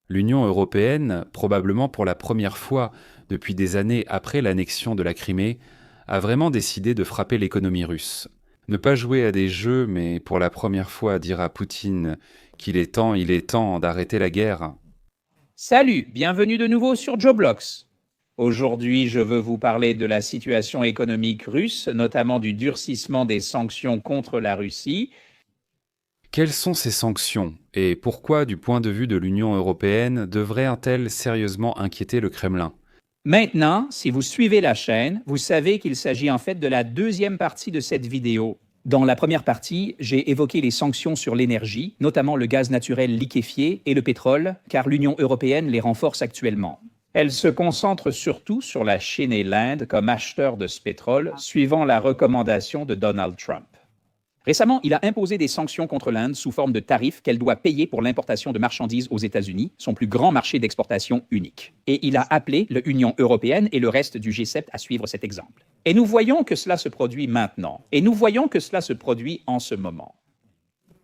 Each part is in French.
L'Union européenne, probablement pour la première fois depuis des années après l'annexion de la Crimée, a vraiment décidé de frapper l'économie russe. Ne pas jouer à des jeux, mais pour la première fois dire à Poutine qu'il est temps, il est temps d'arrêter la guerre. Salut, bienvenue de nouveau sur Joblox. Aujourd'hui, je veux vous parler de la situation économique russe, notamment du durcissement des sanctions contre la Russie. Quelles sont ces sanctions et pourquoi, du point de vue de l'Union européenne, devraient-elles sérieusement inquiéter le Kremlin? Maintenant, si vous suivez la chaîne, vous savez qu'il s'agit en fait de la deuxième partie de cette vidéo. Dans la première partie, j'ai évoqué les sanctions sur l'énergie, notamment le gaz naturel liquéfié et le pétrole, car l'Union européenne les renforce actuellement. Elle se concentre surtout sur la Chine et l'Inde comme acheteurs de ce pétrole, suivant la recommandation de Donald Trump. Récemment, il a imposé des sanctions contre l'Inde sous forme de tarifs qu'elle doit payer pour l'importation de marchandises aux États-Unis, son plus grand marché d'exportation unique. Et il a appelé l'Union européenne et le reste du G7 à suivre cet exemple. Et nous voyons que cela se produit maintenant. Et nous voyons que cela se produit en ce moment.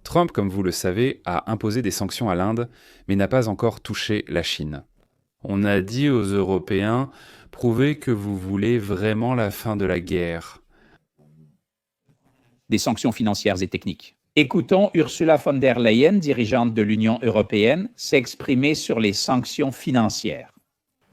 Trump, comme vous le savez, a imposé des sanctions à l'Inde, mais n'a pas encore touché la Chine. On a dit aux Européens, prouvez que vous voulez vraiment la fin de la guerre. Des sanctions financières et techniques. Écoutons Ursula von der Leyen, dirigeante de l'Union européenne, s'exprimer sur les sanctions financières.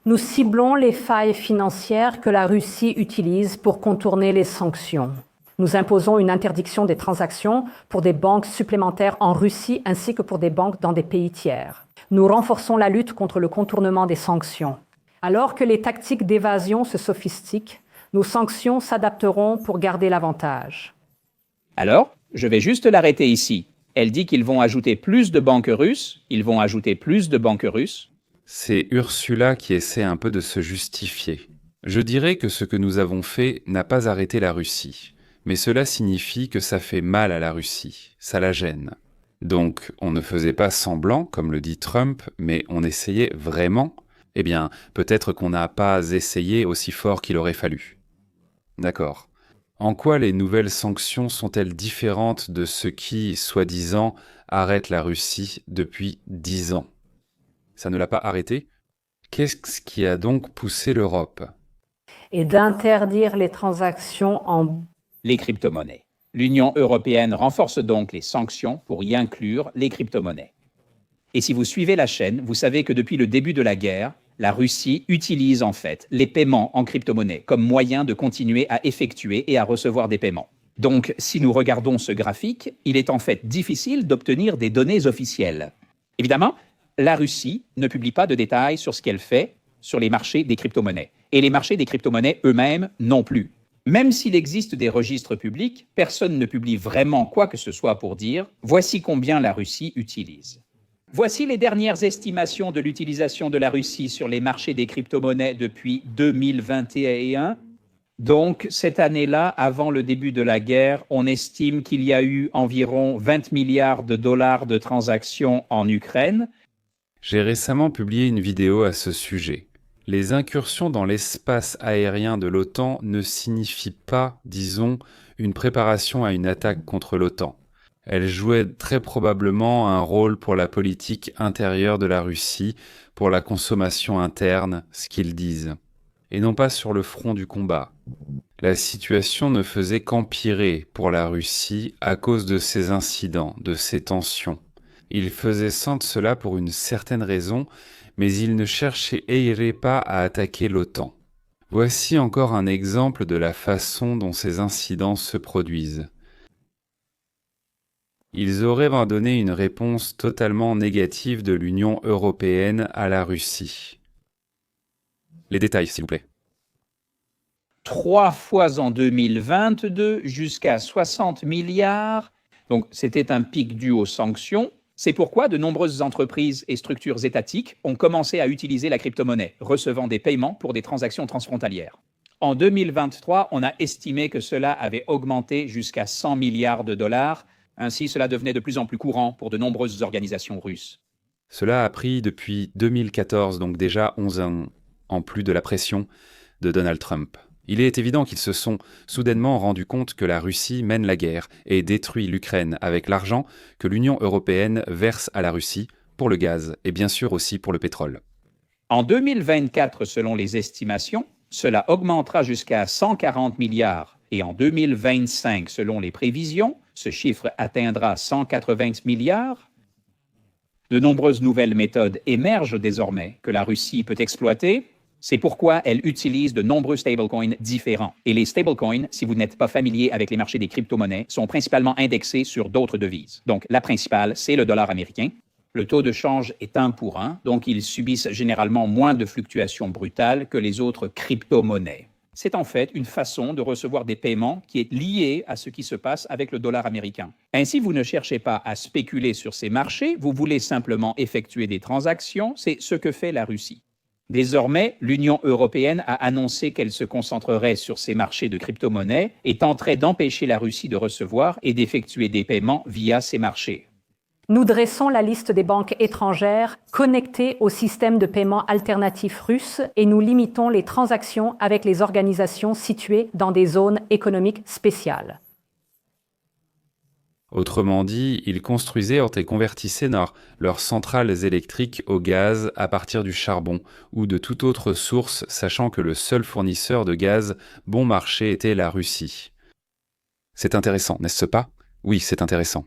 Nous ciblons les failles financières que la Russie utilise pour contourner les sanctions. Nous imposons une interdiction des transactions pour des banques supplémentaires en Russie ainsi que pour des banques dans des pays tiers. Nous renforçons la lutte contre le contournement des sanctions. Alors que les tactiques d'évasion se sophistiquent, nos sanctions s'adapteront pour garder l'avantage. Alors, je vais juste l'arrêter ici. Elle dit qu'ils vont ajouter plus de banques russes, ils vont ajouter plus de banques russes. C'est Ursula qui essaie un peu de se justifier. Je dirais que ce que nous avons fait n'a pas arrêté la Russie, mais cela signifie que ça fait mal à la Russie, ça la gêne. Donc, on ne faisait pas semblant, comme le dit Trump, mais on essayait vraiment. Eh bien, peut-être qu'on n'a pas essayé aussi fort qu'il aurait fallu. D'accord. En quoi les nouvelles sanctions sont-elles différentes de ce qui, soi-disant, arrête la Russie depuis 10 ans? Ça ne l'a pas arrêté? Qu'est-ce qui a donc poussé l'Europe? Et d'interdire les transactions en Les crypto-monnaies. L'Union européenne renforce donc les sanctions pour y inclure les crypto-monnaies. Et si vous suivez la chaîne, vous savez que depuis le début de la guerre, la Russie utilise en fait les paiements en crypto-monnaie comme moyen de continuer à effectuer et à recevoir des paiements. Donc, si nous regardons ce graphique, il est en fait difficile d'obtenir des données officielles. Évidemment, la Russie ne publie pas de détails sur ce qu'elle fait sur les marchés des crypto-monnaies. Et les marchés des crypto-monnaies eux-mêmes non plus. Même s'il existe des registres publics, personne ne publie vraiment quoi que ce soit pour dire « voici combien la Russie utilise ». Voici les dernières estimations de l'utilisation de la Russie sur les marchés des crypto-monnaies depuis 2021. Donc, cette année-là, avant le début de la guerre, on estime qu'il y a eu environ 20 milliards de dollars de transactions en Ukraine. J'ai récemment publié une vidéo à ce sujet. Les incursions dans l'espace aérien de l'OTAN ne signifient pas, disons, une préparation à une attaque contre l'OTAN. Elle jouait très probablement un rôle pour la politique intérieure de la Russie, pour la consommation interne, ce qu'ils disent, et non pas sur le front du combat. La situation ne faisait qu'empirer pour la Russie à cause de ces incidents, de ces tensions. Ils faisaient sans cela pour une certaine raison, mais ils ne cherchaient pas à attaquer l'OTAN. Voici encore un exemple de la façon dont ces incidents se produisent. Ils auraient donné une réponse totalement négative de l'Union européenne à la Russie. Les détails, s'il vous plaît. 3 fois en 2022, jusqu'à 60 milliards. Donc, c'était un pic dû aux sanctions. C'est pourquoi de nombreuses entreprises et structures étatiques ont commencé à utiliser la crypto-monnaie, recevant des paiements pour des transactions transfrontalières. En 2023, on a estimé que cela avait augmenté jusqu'à 100 milliards de dollars. Ainsi, cela devenait de plus en plus courant pour de nombreuses organisations russes. Cela a pris depuis 2014, donc déjà 11 ans, en plus de la pression de Donald Trump. Il est évident qu'ils se sont soudainement rendus compte que la Russie mène la guerre et détruit l'Ukraine avec l'argent que l'Union européenne verse à la Russie pour le gaz et bien sûr aussi pour le pétrole. En 2024, selon les estimations, cela augmentera jusqu'à 140 milliards et en 2025, selon les prévisions, ce chiffre atteindra 180 milliards. De nombreuses nouvelles méthodes émergent désormais que la Russie peut exploiter. C'est pourquoi elle utilise de nombreux stablecoins différents. Et les stablecoins, si vous n'êtes pas familier avec les marchés des crypto-monnaies, sont principalement indexés sur d'autres devises. Donc, la principale, c'est le dollar américain. Le taux de change est 1 pour 1, donc ils subissent généralement moins de fluctuations brutales que les autres crypto-monnaies. C'est en fait une façon de recevoir des paiements qui est liée à ce qui se passe avec le dollar américain. Ainsi, vous ne cherchez pas à spéculer sur ces marchés, vous voulez simplement effectuer des transactions, c'est ce que fait la Russie. Désormais, l'Union européenne a annoncé qu'elle se concentrerait sur ces marchés de crypto-monnaies et tenterait d'empêcher la Russie de recevoir et d'effectuer des paiements via ces marchés. Nous dressons la liste des banques étrangères connectées au système de paiement alternatif russe et nous limitons les transactions avec les organisations situées dans des zones économiques spéciales. Autrement dit, ils construisaient et convertissaient leurs centrales électriques au gaz à partir du charbon ou de toute autre source, sachant que le seul fournisseur de gaz bon marché était la Russie. C'est intéressant, n'est-ce pas? Oui, c'est intéressant.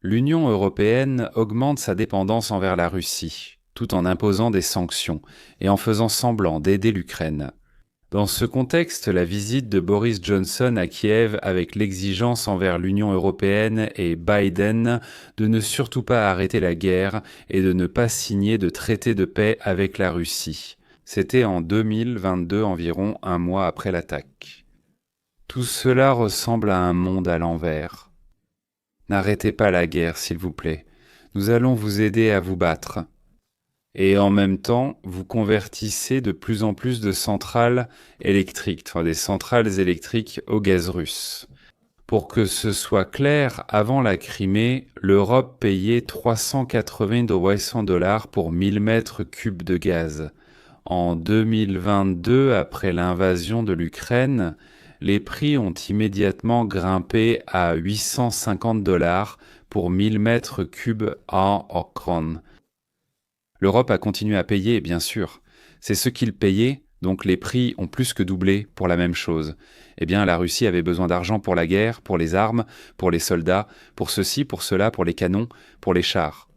L'Union européenne augmente sa dépendance envers la Russie, tout en imposant des sanctions et en faisant semblant d'aider l'Ukraine. Dans ce contexte, la visite de Boris Johnson à Kiev avec l'exigence envers l'Union européenne et Biden de ne surtout pas arrêter la guerre et de ne pas signer de traité de paix avec la Russie. C'était en 2022, environ un mois après l'attaque. Tout cela ressemble à un monde à l'envers. N'arrêtez pas la guerre, s'il vous plaît. Nous allons vous aider à vous battre. Et en même temps, vous convertissez de plus en plus de centrales électriques, des centrales électriques au gaz russe. Pour que ce soit clair, avant la Crimée, l'Europe payait 380 $ pour 1000 mètres cubes de gaz. En 2022, après l'invasion de l'Ukraine, les prix ont immédiatement grimpé à 850 $ pour 1000 mètres cubes en Ukraine. L'Europe a continué à payer, bien sûr. C'est ce qu'ils payaient, donc les prix ont plus que doublé pour la même chose. Eh bien, la Russie avait besoin d'argent pour la guerre, pour les armes, pour les soldats, pour ceci, pour cela, pour les canons, pour les chars.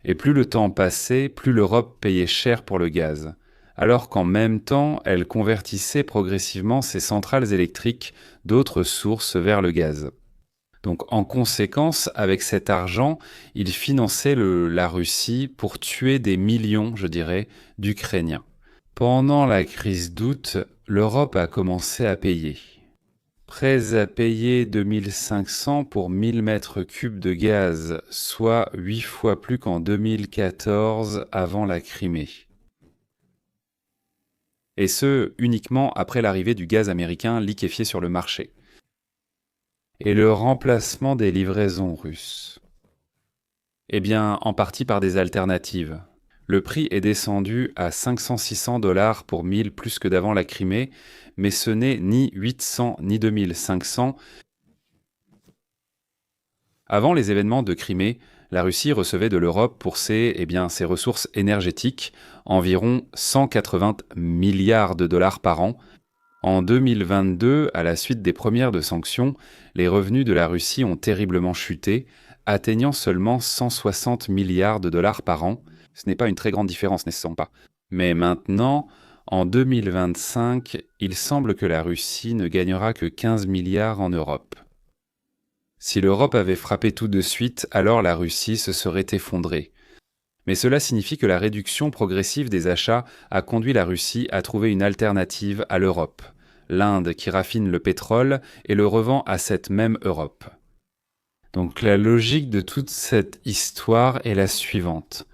Et plus le temps passait, plus l'Europe payait cher pour le gaz. Alors qu'en même temps, elle convertissait progressivement ses centrales électriques d'autres sources vers le gaz. Donc en conséquence, avec cet argent, il finançait la Russie pour tuer des millions, je dirais, d'Ukrainiens. Pendant la crise d'août, l'Europe a commencé à payer. Prêts à payer 2500 pour 1000 mètres cubes de gaz, soit 8 fois plus qu'en 2014 avant la Crimée. Et ce, uniquement après l'arrivée du gaz américain liquéfié sur le marché. Et le remplacement des livraisons russes. Eh bien, en partie par des alternatives. Le prix est descendu à 500-600 $ pour 1000 plus que d'avant la Crimée, mais ce n'est ni 800 ni 2500. Avant les événements de Crimée, la Russie recevait de l'Europe pour ses ressources énergétiques environ 180 milliards de $ par an. En 2022, à la suite des premières de sanctions, les revenus de la Russie ont terriblement chuté, atteignant seulement 160 milliards de $ par an. Ce n'est pas une très grande différence, n'est-ce pas? Mais maintenant, en 2025, il semble que la Russie ne gagnera que 15 milliards en Europe. Si l'Europe avait frappé tout de suite, alors la Russie se serait effondrée. Mais cela signifie que la réduction progressive des achats a conduit la Russie à trouver une alternative à l'Europe, l'Inde qui raffine le pétrole et le revend à cette même Europe. Donc la logique de toute cette histoire est la suivante.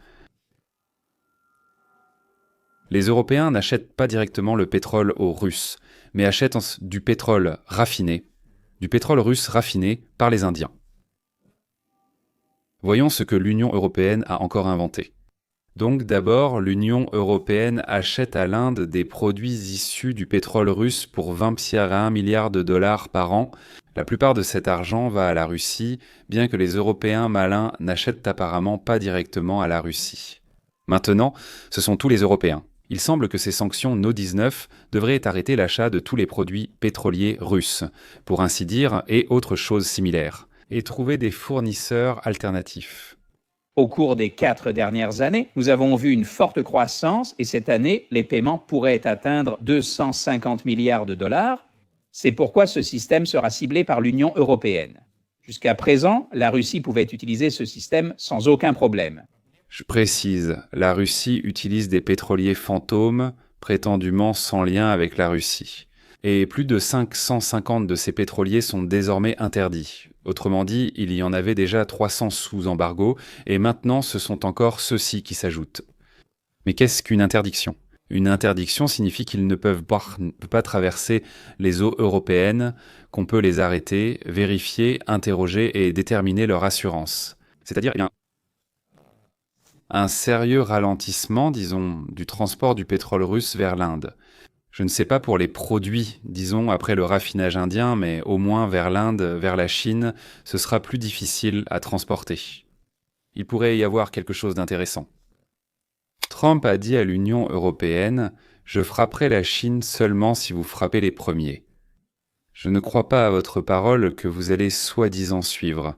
Les Européens n'achètent pas directement le pétrole aux Russes, mais achètent du pétrole raffiné, du pétrole russe raffiné par les Indiens. Voyons ce que l'Union européenne a encore inventé. Donc d'abord, l'Union européenne achète à l'Inde des produits issus du pétrole russe pour 20,1 milliards de dollars par an. La plupart de cet argent va à la Russie, bien que les Européens malins n'achètent apparemment pas directement à la Russie. Maintenant, ce sont tous les Européens. Il semble que ces sanctions No 19 devraient arrêter l'achat de tous les produits pétroliers russes, pour ainsi dire, et autres choses similaires, et trouver des fournisseurs alternatifs. Au cours des 4 dernières années, nous avons vu une forte croissance et cette année, les paiements pourraient atteindre 250 milliards de dollars. C'est pourquoi ce système sera ciblé par l'Union européenne. Jusqu'à présent, la Russie pouvait utiliser ce système sans aucun problème. Je précise, la Russie utilise des pétroliers fantômes, prétendument sans lien avec la Russie. Et plus de 550 de ces pétroliers sont désormais interdits. Autrement dit, il y en avait déjà 300 sous embargo, et maintenant ce sont encore ceux-ci qui s'ajoutent. Mais qu'est-ce qu'une interdiction ? Une interdiction signifie qu'ils ne peuvent pas traverser les eaux européennes, qu'on peut les arrêter, vérifier, interroger et déterminer leur assurance. C'est-à-dire un sérieux ralentissement, disons, du transport du pétrole russe vers l'Inde. Je ne sais pas pour les produits, disons, après le raffinage indien, mais au moins vers l'Inde, vers la Chine, ce sera plus difficile à transporter. Il pourrait y avoir quelque chose d'intéressant. Trump a dit à l'Union européenne « Je frapperai la Chine seulement si vous frappez les premiers ». Je ne crois pas à votre parole que vous allez soi-disant suivre.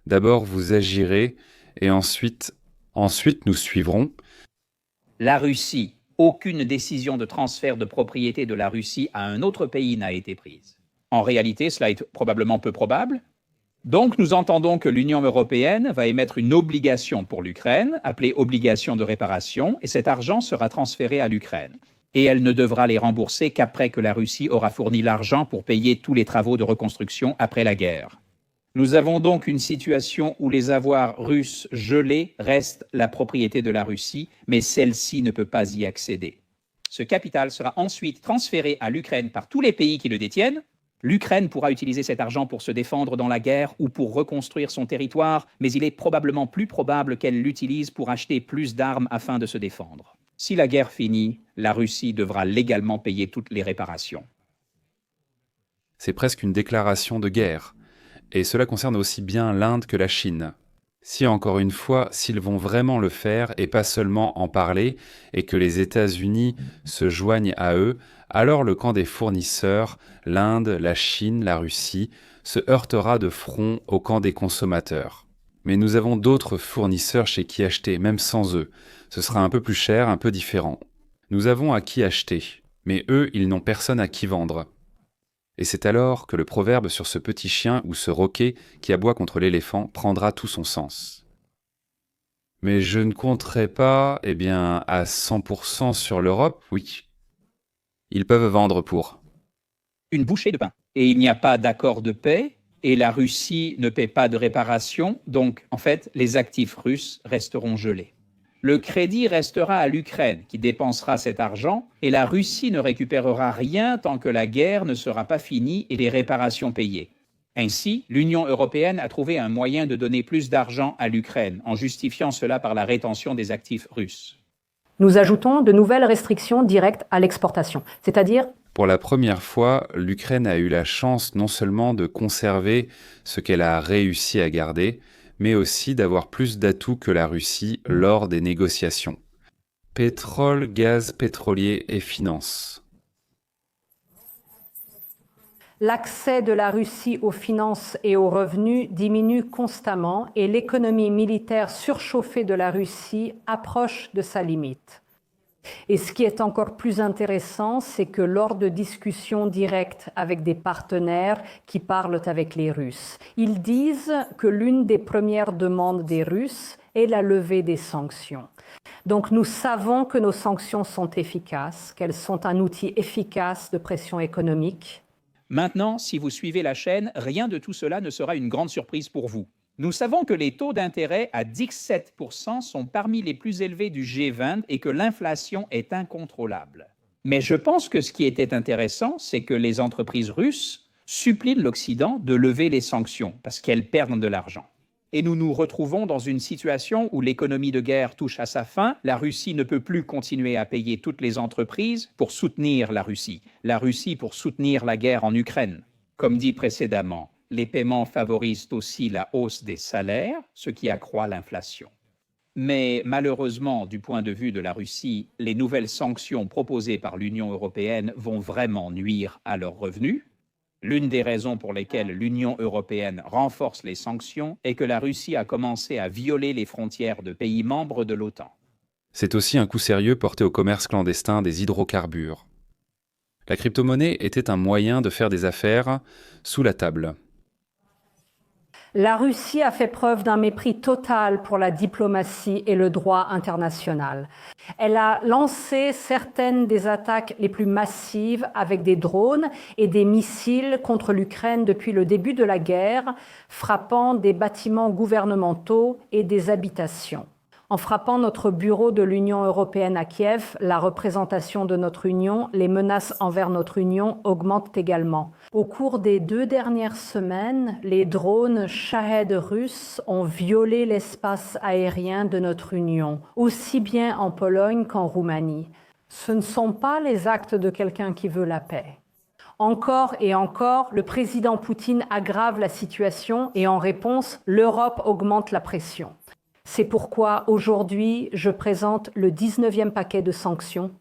D'abord, vous agirez, et ensuite nous suivrons. La Russie, aucune décision de transfert de propriété de la Russie à un autre pays n'a été prise. En réalité, cela est probablement peu probable. Donc, nous entendons que l'Union européenne va émettre une obligation pour l'Ukraine, appelée obligation de réparation, et cet argent sera transféré à l'Ukraine. Et elle ne devra les rembourser qu'après que la Russie aura fourni l'argent pour payer tous les travaux de reconstruction après la guerre. Nous avons donc une situation où les avoirs russes gelés restent la propriété de la Russie, mais celle-ci ne peut pas y accéder. Ce capital sera ensuite transféré à l'Ukraine par tous les pays qui le détiennent. L'Ukraine pourra utiliser cet argent pour se défendre dans la guerre ou pour reconstruire son territoire, mais il est probablement plus probable qu'elle l'utilise pour acheter plus d'armes afin de se défendre. Si la guerre finit, la Russie devra légalement payer toutes les réparations. C'est presque une déclaration de guerre. Et cela concerne aussi bien l'Inde que la Chine. Si encore une fois, s'ils vont vraiment le faire et pas seulement en parler, et que les États-Unis se joignent à eux, alors le camp des fournisseurs, l'Inde, la Chine, la Russie, se heurtera de front au camp des consommateurs. Mais nous avons d'autres fournisseurs chez qui acheter, même sans eux. Ce sera un peu plus cher, un peu différent. Nous avons à qui acheter, mais eux, ils n'ont personne à qui vendre. Et c'est alors que le proverbe sur ce petit chien ou ce roquet qui aboie contre l'éléphant prendra tout son sens. Mais je ne compterai pas, à 100% sur l'Europe, oui. Ils peuvent vendre pour une bouchée de pain. Et il n'y a pas d'accord de paix, et la Russie ne paie pas de réparation, donc en fait, les actifs russes resteront gelés. Le crédit restera à l'Ukraine, qui dépensera cet argent, et la Russie ne récupérera rien tant que la guerre ne sera pas finie et les réparations payées. Ainsi, l'Union européenne a trouvé un moyen de donner plus d'argent à l'Ukraine, en justifiant cela par la rétention des actifs russes. Nous ajoutons de nouvelles restrictions directes à l'exportation, c'est-à-dire Pour la première fois, l'Ukraine a eu la chance non seulement de conserver ce qu'elle a réussi à garder, mais aussi d'avoir plus d'atouts que la Russie lors des négociations. Pétrole, gaz, pétrolier et finances. l'accès de la Russie aux finances et aux revenus diminue constamment et l'économie militaire surchauffée de la Russie approche de sa limite. Et ce qui est encore plus intéressant, c'est que lors de discussions directes avec des partenaires qui parlent avec les Russes, ils disent que l'une des premières demandes des Russes est la levée des sanctions. Donc nous savons que nos sanctions sont efficaces, qu'elles sont un outil efficace de pression économique. Maintenant, si vous suivez la chaîne, rien de tout cela ne sera une grande surprise pour vous. Nous savons que les taux d'intérêt à 17% sont parmi les plus élevés du G20 et que l'inflation est incontrôlable. Mais je pense que ce qui était intéressant, c'est que les entreprises russes supplient l'Occident de lever les sanctions parce qu'elles perdent de l'argent. Et nous nous retrouvons dans une situation où l'économie de guerre touche à sa fin. La Russie ne peut plus continuer à payer toutes les entreprises pour soutenir la Russie pour soutenir la guerre en Ukraine. Comme dit précédemment, les paiements favorisent aussi la hausse des salaires, ce qui accroît l'inflation. Mais malheureusement, du point de vue de la Russie, les nouvelles sanctions proposées par l'Union européenne vont vraiment nuire à leurs revenus. L'une des raisons pour lesquelles l'Union européenne renforce les sanctions est que la Russie a commencé à violer les frontières de pays membres de l'OTAN. C'est aussi un coup sérieux porté au commerce clandestin des hydrocarbures. La crypto-monnaie était un moyen de faire des affaires sous la table. La Russie a fait preuve d'un mépris total pour la diplomatie et le droit international. Elle a lancé certaines des attaques les plus massives avec des drones et des missiles contre l'Ukraine depuis le début de la guerre, frappant des bâtiments gouvernementaux et des habitations. En frappant notre bureau de l'Union européenne à Kiev, la représentation de notre Union, les menaces envers notre Union augmentent également. Au cours des 2 dernières semaines, les drones Shahed russes ont violé l'espace aérien de notre Union, aussi bien en Pologne qu'en Roumanie. Ce ne sont pas les actes de quelqu'un qui veut la paix. Encore et encore, le président Poutine aggrave la situation et en réponse, l'Europe augmente la pression. C'est pourquoi aujourd'hui, je présente le 19e paquet de sanctions.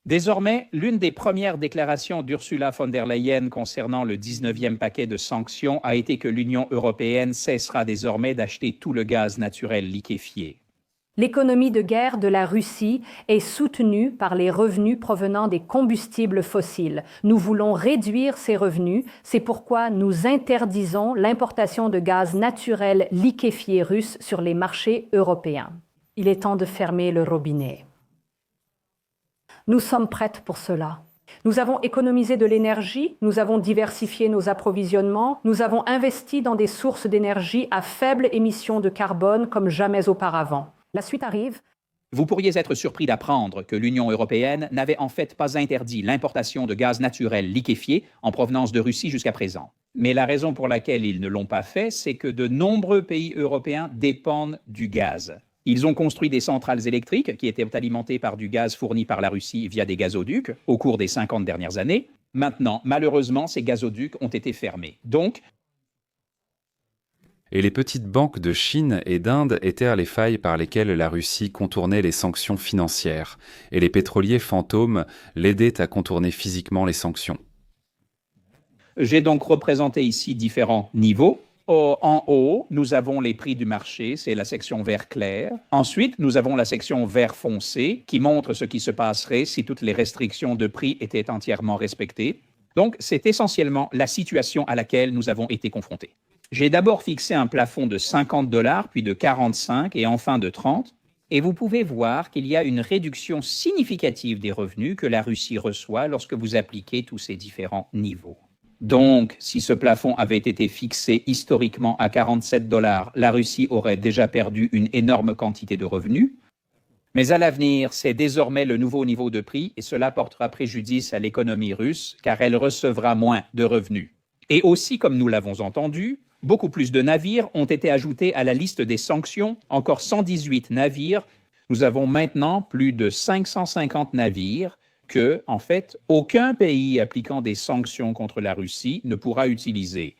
Désormais, l'une des premières déclarations d'Ursula von der Leyen concernant le 19e paquet de sanctions a été que l'Union européenne cessera désormais d'acheter tout le gaz naturel liquéfié. L'économie de guerre de la Russie est soutenue par les revenus provenant des combustibles fossiles. Nous voulons réduire ces revenus, c'est pourquoi nous interdisons l'importation de gaz naturel liquéfié russe sur les marchés européens. Il est temps de fermer le robinet. Nous sommes prêtes pour cela. Nous avons économisé de l'énergie, nous avons diversifié nos approvisionnements, nous avons investi dans des sources d'énergie à faible émission de carbone comme jamais auparavant. La suite arrive. Vous pourriez être surpris d'apprendre que l'Union européenne n'avait en fait pas interdit l'importation de gaz naturel liquéfié en provenance de Russie jusqu'à présent. Mais la raison pour laquelle ils ne l'ont pas fait, c'est que de nombreux pays européens dépendent du gaz. Ils ont construit des centrales électriques qui étaient alimentées par du gaz fourni par la Russie via des gazoducs au cours des 50 dernières années. Maintenant, malheureusement, ces gazoducs ont été fermés. Donc, Et les petites banques de Chine et d'Inde étaient les failles par lesquelles la Russie contournait les sanctions financières, et les pétroliers fantômes l'aidaient à contourner physiquement les sanctions. j'ai donc représenté ici différents niveaux. En haut, nous avons les prix du marché, c'est la section vert clair. Ensuite, nous avons la section vert foncé, qui montre ce qui se passerait si toutes les restrictions de prix étaient entièrement respectées. Donc, c'est essentiellement la situation à laquelle nous avons été confrontés. J'ai d'abord fixé un plafond de $50, puis de 45 et enfin de 30. Et vous pouvez voir qu'il y a une réduction significative des revenus que la Russie reçoit lorsque vous appliquez tous ces différents niveaux. Donc, si ce plafond avait été fixé historiquement à $47, la Russie aurait déjà perdu une énorme quantité de revenus. Mais à l'avenir, c'est désormais le nouveau niveau de prix et cela portera préjudice à l'économie russe car elle recevra moins de revenus. Et aussi, comme nous l'avons entendu, beaucoup plus de navires ont été ajoutés à la liste des sanctions, encore 118 navires. Nous avons maintenant plus de 550 navires que, en fait, aucun pays appliquant des sanctions contre la Russie ne pourra utiliser.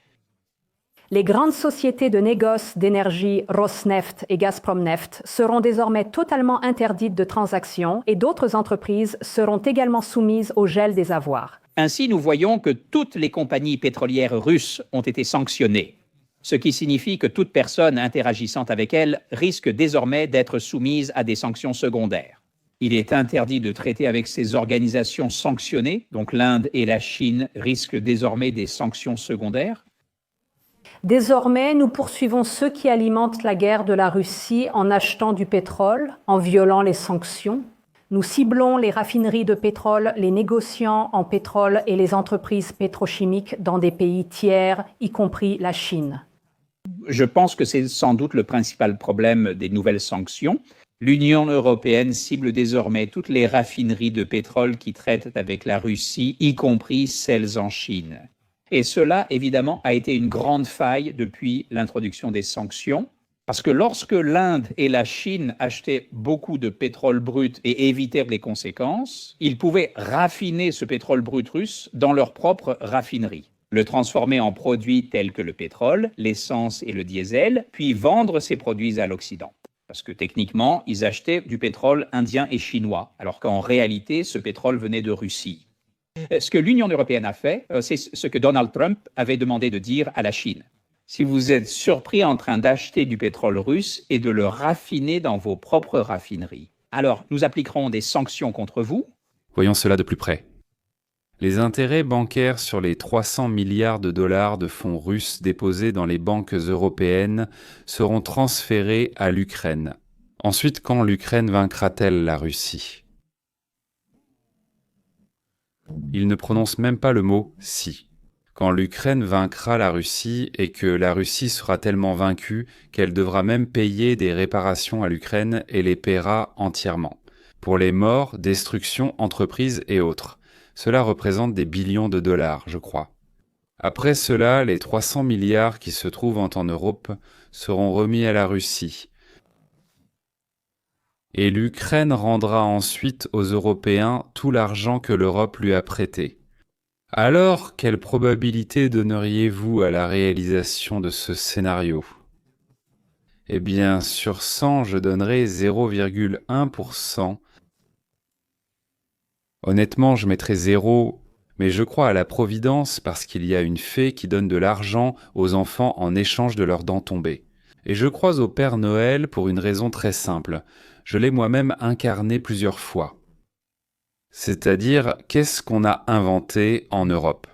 Les grandes sociétés de négoce d'énergie Rosneft et Gazpromneft seront désormais totalement interdites de transactions et d'autres entreprises seront également soumises au gel des avoirs. Ainsi, nous voyons que toutes les compagnies pétrolières russes ont été sanctionnées, ce qui signifie que toute personne interagissant avec elles risque désormais d'être soumise à des sanctions secondaires. Il est interdit de traiter avec ces organisations sanctionnées, donc l'Inde et la Chine risquent désormais des sanctions secondaires. Désormais, nous poursuivons ceux qui alimentent la guerre de la Russie en achetant du pétrole, en violant les sanctions. Nous ciblons les raffineries de pétrole, les négociants en pétrole et les entreprises pétrochimiques dans des pays tiers, y compris la Chine. Je pense que c'est sans doute le principal problème des nouvelles sanctions. L'Union européenne cible désormais toutes les raffineries de pétrole qui traitent avec la Russie, y compris celles en Chine. Et cela, évidemment, a été une grande faille depuis l'introduction des sanctions, parce que lorsque l'Inde et la Chine achetaient beaucoup de pétrole brut et évitaient les conséquences, ils pouvaient raffiner ce pétrole brut russe dans leur propre raffinerie, le transformer en produits tels que le pétrole, l'essence et le diesel, puis vendre ces produits à l'Occident. Parce que techniquement, ils achetaient du pétrole indien et chinois, alors qu'en réalité, ce pétrole venait de Russie. Ce que l'Union européenne a fait, c'est ce que Donald Trump avait demandé de dire à la Chine. Si vous êtes surpris en train d'acheter du pétrole russe et de le raffiner dans vos propres raffineries, alors nous appliquerons des sanctions contre vous. Voyons cela de plus près. Les intérêts bancaires sur les 300 milliards de dollars de fonds russes déposés dans les banques européennes seront transférés à l'Ukraine. Ensuite, quand l'Ukraine vaincra-t-elle la Russie ? Il ne prononce même pas le mot « si ». Quand l'Ukraine vaincra la Russie et que la Russie sera tellement vaincue qu'elle devra même payer des réparations à l'Ukraine et les paiera entièrement. Pour les morts, destruction, entreprises et autres. Cela représente des billions de dollars, je crois. Après cela, les 300 milliards qui se trouvent en Europe seront remis à la Russie. Et l'Ukraine rendra ensuite aux Européens tout l'argent que l'Europe lui a prêté. Alors, quelle probabilité donneriez-vous à la réalisation de ce scénario ? Eh bien, sur 100, je donnerais 0,1%. Honnêtement, je mettrais 0, mais je crois à la providence parce qu'il y a une fée qui donne de l'argent aux enfants en échange de leurs dents tombées. Et je crois au Père Noël pour une raison très simple. Je l'ai moi-même incarné plusieurs fois. C'est-à-dire, qu'est-ce qu'on a inventé en Europe ?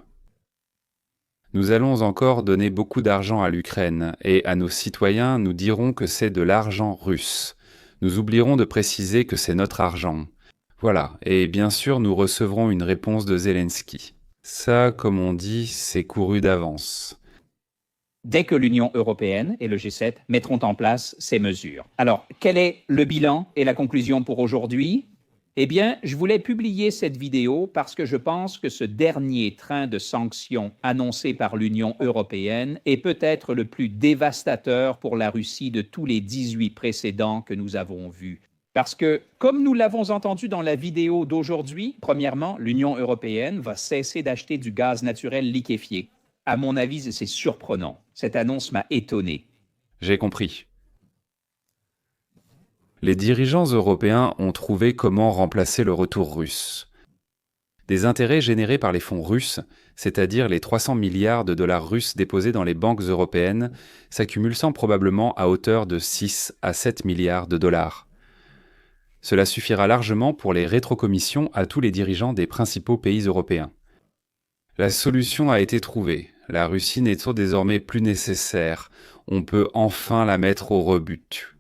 Nous allons encore donner beaucoup d'argent à l'Ukraine, et à nos citoyens, nous dirons que c'est de l'argent russe. Nous oublierons de préciser que c'est notre argent. Voilà, et bien sûr, nous recevrons une réponse de Zelensky. Ça, comme on dit, c'est couru d'avance. Dès que l'Union européenne et le G7 mettront en place ces mesures. Alors, quel est le bilan et la conclusion pour aujourd'hui ? Eh bien, je voulais publier cette vidéo parce que je pense que ce dernier train de sanctions annoncé par l'Union européenne est peut-être le plus dévastateur pour la Russie de tous les 18 précédents que nous avons vus. Parce que, comme nous l'avons entendu dans la vidéo d'aujourd'hui, premièrement, l'Union européenne va cesser d'acheter du gaz naturel liquéfié. À mon avis, c'est surprenant. Cette annonce m'a étonné. J'ai compris. Les dirigeants européens ont trouvé comment remplacer le retour russe. Des intérêts générés par les fonds russes, c'est-à-dire les 300 milliards de dollars russes déposés dans les banques européennes, s'accumulent sans probablement à hauteur de 6 à 7 milliards de dollars. Cela suffira largement pour les rétrocommissions à tous les dirigeants des principaux pays européens. La solution a été trouvée. La Russie n'est désormais plus nécessaire. On peut enfin la mettre au rebut.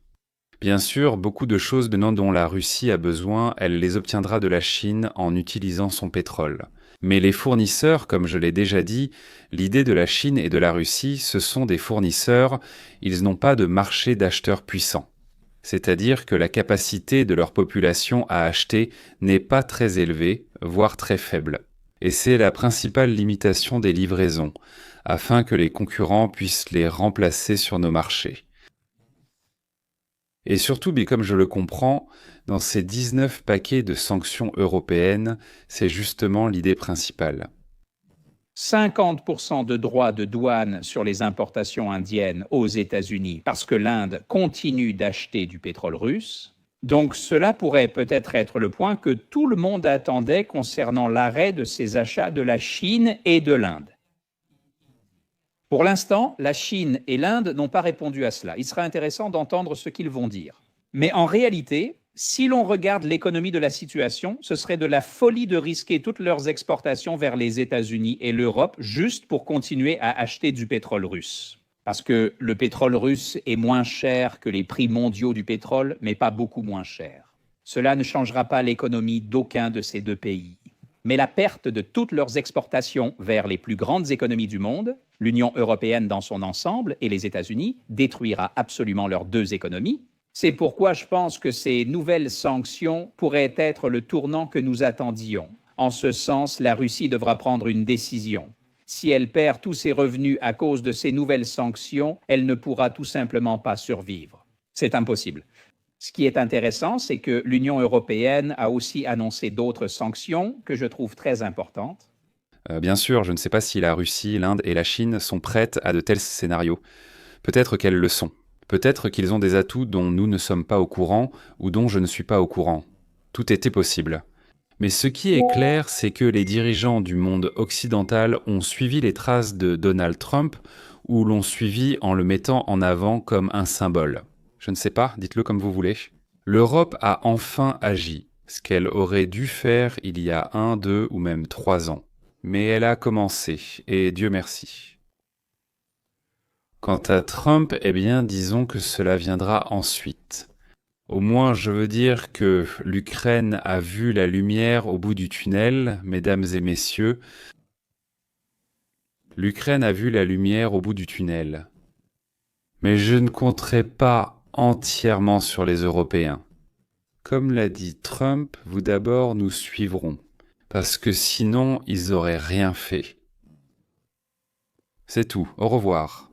Bien sûr, beaucoup de choses dont la Russie a besoin, elle les obtiendra de la Chine en utilisant son pétrole. Mais les fournisseurs, comme je l'ai déjà dit, l'idée de la Chine et de la Russie, ce sont des fournisseurs, ils n'ont pas de marché d'acheteurs puissants. C'est-à-dire que la capacité de leur population à acheter n'est pas très élevée, voire très faible. Et c'est la principale limitation des livraisons, afin que les concurrents puissent les remplacer sur nos marchés. Et surtout, mais comme je le comprends, dans ces 19 paquets de sanctions européennes, c'est justement l'idée principale. 50% de droits de douane sur les importations indiennes aux États-Unis parce que l'Inde continue d'acheter du pétrole russe. Donc cela pourrait peut-être être le point que tout le monde attendait concernant l'arrêt de ces achats de la Chine et de l'Inde. Pour l'instant, la Chine et l'Inde n'ont pas répondu à cela. Il sera intéressant d'entendre ce qu'ils vont dire. Mais en réalité, si l'on regarde l'économie de la situation, ce serait de la folie de risquer toutes leurs exportations vers les États-Unis et l'Europe juste pour continuer à acheter du pétrole russe. Parce que le pétrole russe est moins cher que les prix mondiaux du pétrole, mais pas beaucoup moins cher. Cela ne changera pas l'économie d'aucun de ces deux pays. Mais la perte de toutes leurs exportations vers les plus grandes économies du monde, l'Union européenne dans son ensemble et les États-Unis, détruira absolument leurs deux économies. C'est pourquoi je pense que ces nouvelles sanctions pourraient être le tournant que nous attendions. En ce sens, la Russie devra prendre une décision. Si elle perd tous ses revenus à cause de ces nouvelles sanctions, elle ne pourra tout simplement pas survivre. C'est impossible. Ce qui est intéressant, c'est que l'Union européenne a aussi annoncé d'autres sanctions que je trouve très importantes. Bien sûr, je ne sais pas si la Russie, l'Inde et la Chine sont prêtes à de tels scénarios. Peut-être qu'elles le sont. Peut-être qu'ils ont des atouts dont nous ne sommes pas au courant ou dont je ne suis pas au courant. Tout était possible. Mais ce qui est clair, c'est que les dirigeants du monde occidental ont suivi les traces de Donald Trump ou l'ont suivi en le mettant en avant comme un symbole. Je ne sais pas, dites-le comme vous voulez. L'Europe a enfin agi, ce qu'elle aurait dû faire il y a 1, 2 ou même 3 ans. Mais elle a commencé, et Dieu merci. Quant à Trump, eh bien, disons que cela viendra ensuite. Au moins, je veux dire que l'Ukraine a vu la lumière au bout du tunnel, mesdames et messieurs. L'Ukraine a vu la lumière au bout du tunnel. Mais je ne compterai pas entièrement sur les Européens. Comme l'a dit Trump, vous d'abord nous suivrons, parce que sinon ils auraient rien fait. C'est tout, au revoir.